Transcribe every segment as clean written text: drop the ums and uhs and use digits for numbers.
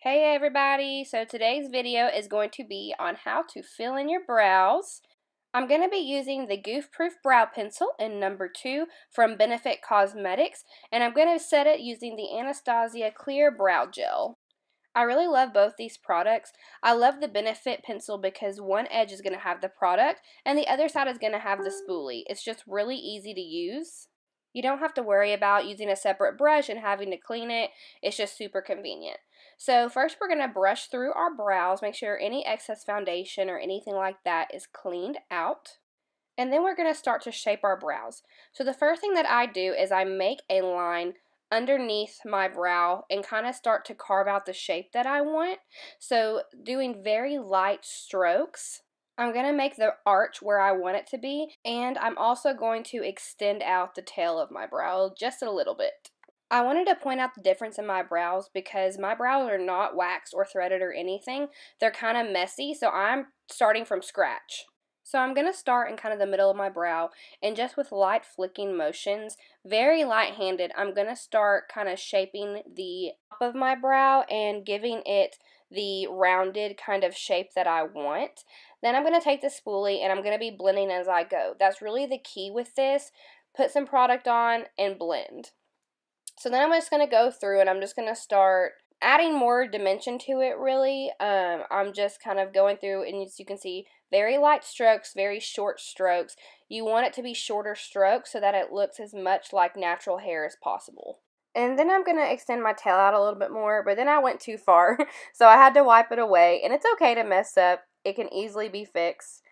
Hey everybody, so today's video is going to be on how to fill in your brows. I'm going to be using the Goof Proof Brow Pencil in number 2 from Benefit Cosmetics, and I'm going to set it using the Anastasia Clear Brow Gel. I really love both these products. I love the Benefit pencil because one edge is going to have the product and the other side is going to have the spoolie. It's just really easy to use. You don't have to worry about using a separate brush and having to clean it. It's just super convenient. So first we're going to brush through our brows, make sure any excess foundation or anything like that is cleaned out. And then we're going to start to shape our brows. So the first thing that I do is I make a line underneath my brow and kind of start to carve out the shape that I want. So doing very light strokes. I'm going to make the arch where I want it to be, and I'm also going to extend out the tail of my brow just a little bit. I wanted to point out the difference in my brows because my brows are not waxed or threaded or anything. They're kind of messy, so I'm starting from scratch. So I'm going to start in kind of the middle of my brow, and just with light flicking motions, very light-handed, I'm going to start kind of shaping the top of my brow and giving it the rounded kind of shape that I want. Then I'm going to take the spoolie and I'm going to be blending as I go. That's really the key with this. Put some product on and blend. So then I'm just going to go through and I'm just going to start adding more dimension to it really. I'm just kind of going through, and as you can see, very light strokes, very short strokes. You want it to be shorter strokes so that it looks as much like natural hair as possible. And then I'm going to extend my tail out a little bit more, but then I went too far, so I had to wipe it away, and it's okay to mess up. It can easily be fixed.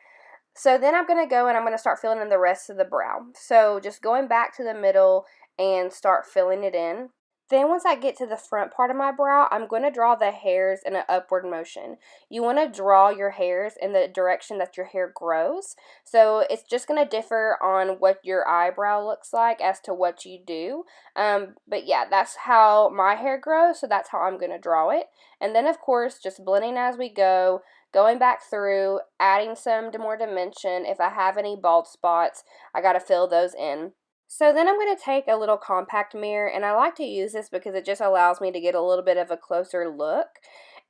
So then I'm going to go and I'm going to start filling in the rest of the brow. So just going back to the middle and start filling it in. Then once I get to the front part of my brow, I'm going to draw the hairs in an upward motion. You want to draw your hairs in the direction that your hair grows. So it's just going to differ on what your eyebrow looks like as to what you do. But yeah, that's how my hair grows, so that's how I'm going to draw it. And then of course, just blending as we go, going back through, adding some more dimension. If I have any bald spots, I got to fill those in. So then I'm going to take a little compact mirror, and I like to use this because it just allows me to get a little bit of a closer look.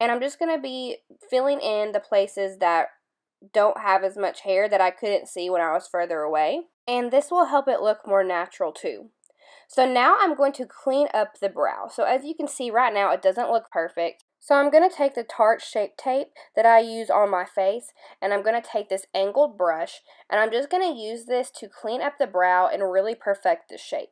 And I'm just going to be filling in the places that don't have as much hair that I couldn't see when I was further away. And this will help it look more natural too. So now I'm going to clean up the brow. So as you can see right now, it doesn't look perfect. So I'm going to take the Tarte Shape Tape that I use on my face, and I'm going to take this angled brush, and I'm just going to use this to clean up the brow and really perfect the shape.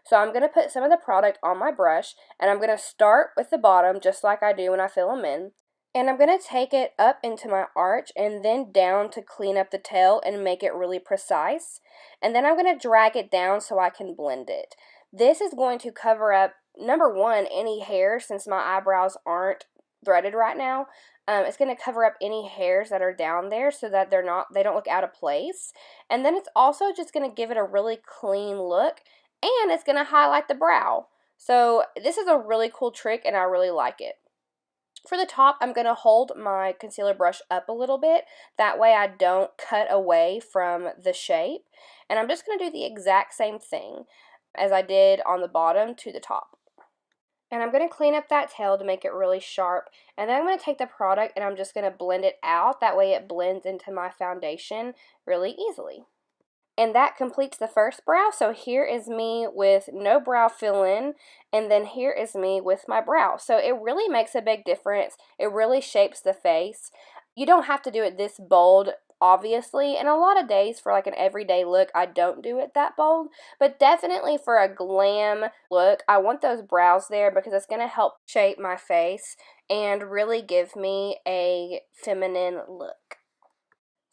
So I'm going to put some of the product on my brush, and I'm going to start with the bottom just like I do when I fill them in. And I'm going to take it up into my arch and then down to clean up the tail and make it really precise. And then I'm going to drag it down so I can blend it. This is going to cover up, number one, any hair, since my eyebrows aren't threaded right now. It's going to cover up any hairs that are down there so that they don't look out of place. And then it's also just going to give it a really clean look, and it's going to highlight the brow. So this is a really cool trick, and I really like it. For the top, I'm going to hold my concealer brush up a little bit. That way I don't cut away from the shape. And I'm just going to do the exact same thing as I did on the bottom to the top. And I'm going to clean up that tail to make it really sharp. And then I'm going to take the product and I'm just going to blend it out. That way it blends into my foundation really easily. And that completes the first brow. So here is me with no brow fill-in, and then here is me with my brow. So it really makes a big difference. It really shapes the face. You don't have to do it this bold, obviously, and a lot of days for like an everyday look, I don't do it that bold, but definitely for a glam look, I want those brows there because it's going to help shape my face and really give me a feminine look.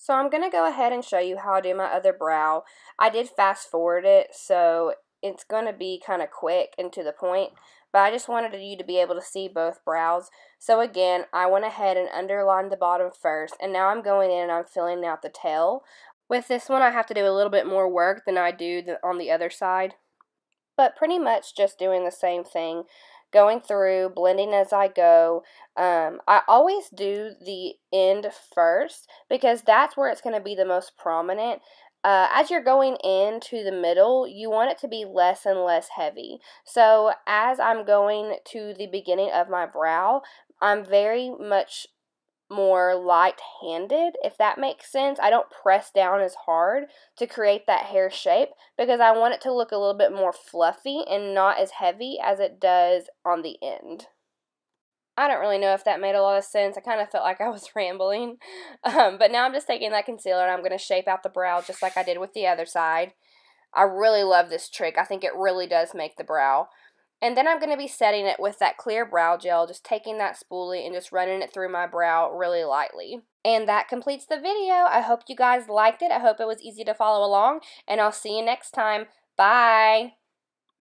So I'm going to go ahead and show you how I do my other brow. I did fast forward it, so it's going to be kind of quick and to the point, but I just wanted you to be able to see both brows. So again, I went ahead and underlined the bottom first, and now I'm going in and I'm filling out the tail. With this one, I have to do a little bit more work than I do on the other side, but pretty much just doing the same thing. Going through, blending as I go. I always do the end first because that's where it's going to be the most prominent. As you're going into the middle, you want it to be less and less heavy. So as I'm going to the beginning of my brow, I'm very much more light-handed, if that makes sense. I don't press down as hard to create that hair shape because I want it to look a little bit more fluffy and not as heavy as it does on the end. I don't really know if that made a lot of sense. I kind of felt like I was rambling. But now I'm just taking that concealer and I'm going to shape out the brow just like I did with the other side. I really love this trick. I think it really does make the brow. And then I'm going to be setting it with that clear brow gel, just taking that spoolie and just running it through my brow really lightly. And that completes the video. I hope you guys liked it. I hope it was easy to follow along, and I'll see you next time. Bye!